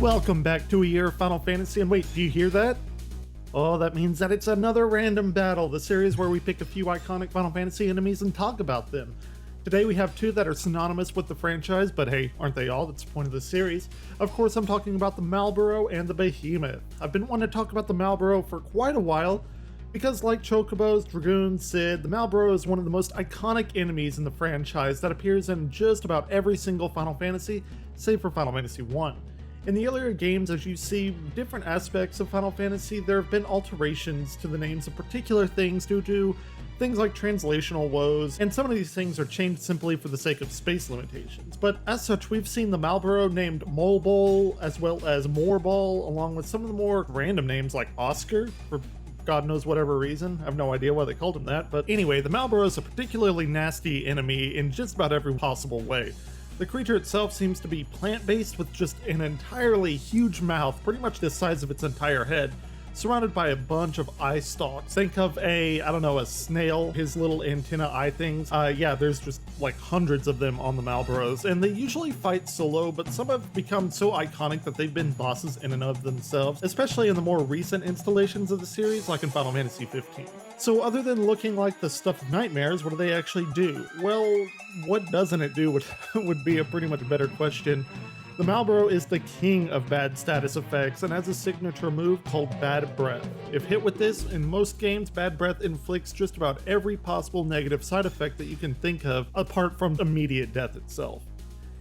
Welcome back to a year of Final Fantasy, and wait, do you hear that? Oh, that means that it's another random battle, the series where we pick a few iconic Final Fantasy enemies and talk about them. Today we have two that are synonymous with the franchise, but hey, aren't they all? That's the point of the series. Of course, I'm talking about the Malboro and the Behemoth. I've been wanting to talk about the Malboro for quite a while, because like Chocobos, Dragoons, Cid, the Malboro is one of the most iconic enemies in the franchise that appears in just about every single Final Fantasy, save for Final Fantasy 1. In the earlier games, as you see different aspects of Final Fantasy, there have been alterations to the names of particular things due to things like translational woes, and some of these things are changed simply for the sake of space limitations. But as such, we've seen the Malboro named Molebol, as well as Moorball, along with some of the more random names like Oscar, for God knows whatever reason. I have no idea why they called him that, but anyway, the Malboro is a particularly nasty enemy in just about every possible way. The creature itself seems to be plant-based with just an entirely huge mouth, pretty much the size of its entire head, surrounded by a bunch of eye stalks. Think of a snail, his little antenna eye things. Yeah, there's just like hundreds of them on the Malboros, and they usually fight solo, but some have become so iconic that they've been bosses in and of themselves, especially in the more recent installations of the series, like in Final Fantasy 15. So other than looking like the stuff of nightmares, what do they actually do? Well, what doesn't it do would be a pretty much better question. The Malboro is the king of bad status effects and has a signature move called Bad Breath. If hit with this, in most games, Bad Breath inflicts just about every possible negative side effect that you can think of, apart from immediate death itself.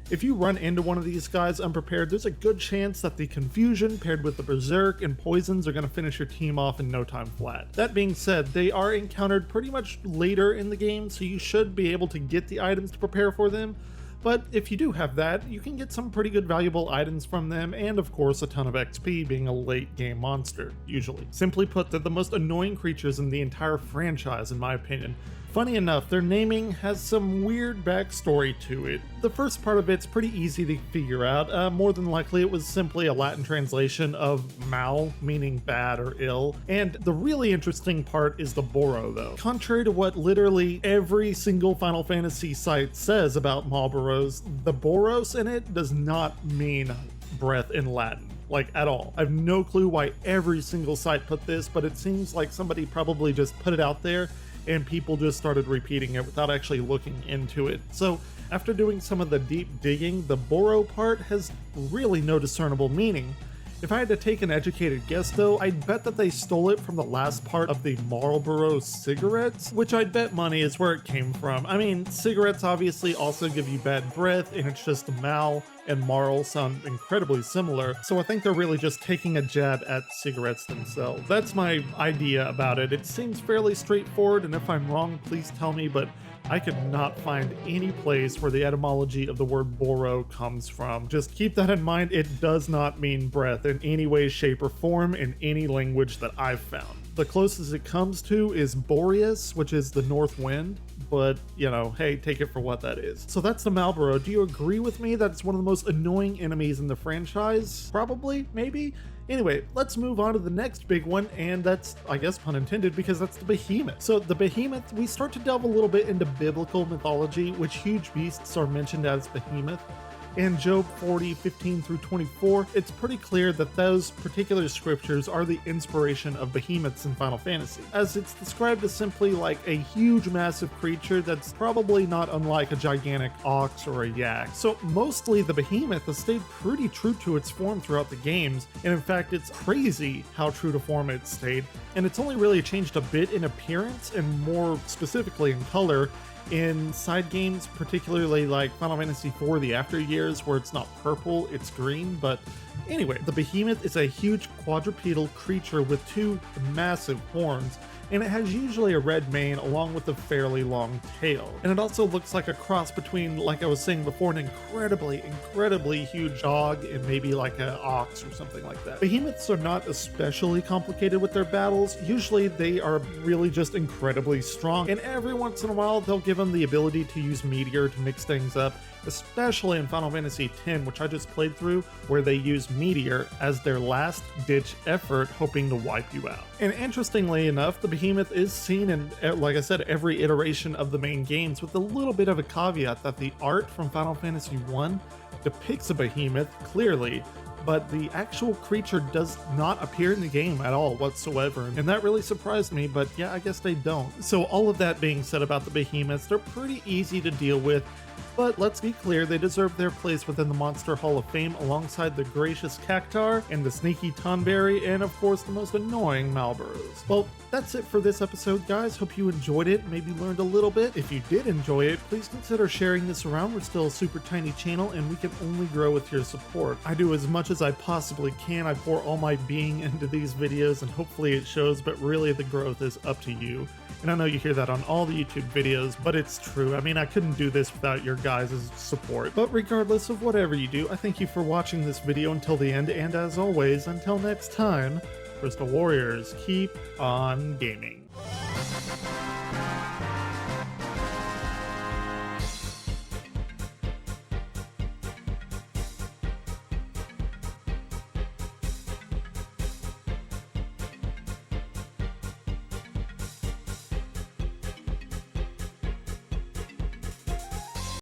If you run into one of these guys unprepared, there's a good chance that the confusion paired with the berserk and poisons are going to finish your team off in no time flat. That being said, they are encountered pretty much later in the game, so you should be able to get the items to prepare for them. But if you do have that, you can get some pretty good valuable items from them, and of course a ton of XP, being a late game monster, usually. Simply put, they're the most annoying creatures in the entire franchise, in my opinion. Funny enough, their naming has some weird backstory to it. The first part of it's pretty easy to figure out. More than likely it was simply a Latin translation of mal, meaning bad or ill. And the really interesting part is the Boro, though. Contrary to what literally every single Final Fantasy site says about Malboros, the Boros in it does not mean breath in Latin. Like, at all. I have no clue why every single site put this, but it seems like somebody probably just put it out there and people just started repeating it without actually looking into it. So after doing some of the deep digging, the Boro part has really no discernible meaning. If I had to take an educated guess though, I'd bet that they stole it from the last part of the Marlboro cigarettes, which I'd bet money is where it came from. I mean, cigarettes obviously also give you bad breath, and it's just Mal and Marl sound incredibly similar, so I think they're really just taking a jab at cigarettes themselves. That's my idea about it. It seems fairly straightforward, and if I'm wrong, please tell me, but I could not find any place where the etymology of the word Boro comes from. Just keep that in mind, it does not mean breath in any way, shape, or form in any language that I've found. The closest it comes to is Boreas, which is the north wind, but, you know, hey, take it for what that is. So that's the Malboro. Do you agree with me that it's one of the most annoying enemies in the franchise? Probably? Maybe? Anyway, let's move on to the next big one, and that's, I guess, pun intended, because that's the Behemoth. So the Behemoth, we start to delve a little bit into biblical mythology, which huge beasts are mentioned as Behemoth. In Job 40:15 through 24, it's pretty clear that those particular scriptures are the inspiration of behemoths in Final Fantasy, as it's described as simply like a huge massive creature that's probably not unlike a gigantic ox or a yak. So mostly the Behemoth has stayed pretty true to its form throughout the games, and in fact it's crazy how true to form it stayed, and it's only really changed a bit in appearance and more specifically in color in side games, particularly like Final Fantasy IV The After Years, where it's not purple, it's green. But anyway, the Behemoth is a huge quadrupedal creature with two massive horns, and it has usually a red mane along with a fairly long tail. And it also looks like a cross between, like I was saying before, an incredibly huge dog and maybe like an ox or something like that. Behemoths are not especially complicated with their battles. Usually they are really just incredibly strong, and every once in a while they'll give them the ability to use Meteor to mix things up, especially in Final Fantasy X, which I just played through, where they use Meteor as their last-ditch effort, hoping to wipe you out. And interestingly enough, the Behemoth is seen in, like I said, every iteration of the main games, with a little bit of a caveat that the art from Final Fantasy I depicts a Behemoth clearly, but the actual creature does not appear in the game at all whatsoever, and that really surprised me, but yeah, I guess they don't. So all of that being said about the behemoths, they're pretty easy to deal with, but let's be clear, they deserve their place within the Monster Hall of Fame alongside the gracious Cactar and the sneaky Tonberry, and of course the most annoying Malboros. Well, that's it for this episode, guys. Hope you enjoyed it, maybe learned a little bit. If you did enjoy it, please consider sharing this around. We're still a super tiny channel and we can only grow with your support. I do as much as I possibly can. I pour all my being into these videos and hopefully it shows, but really the growth is up to you. And I know you hear that on all the YouTube videos, but it's true. I mean, I couldn't do this without your guys' support. But regardless of whatever you do, I thank you for watching this video until the end, and as always, until next time, Crystal Warriors, keep on gaming.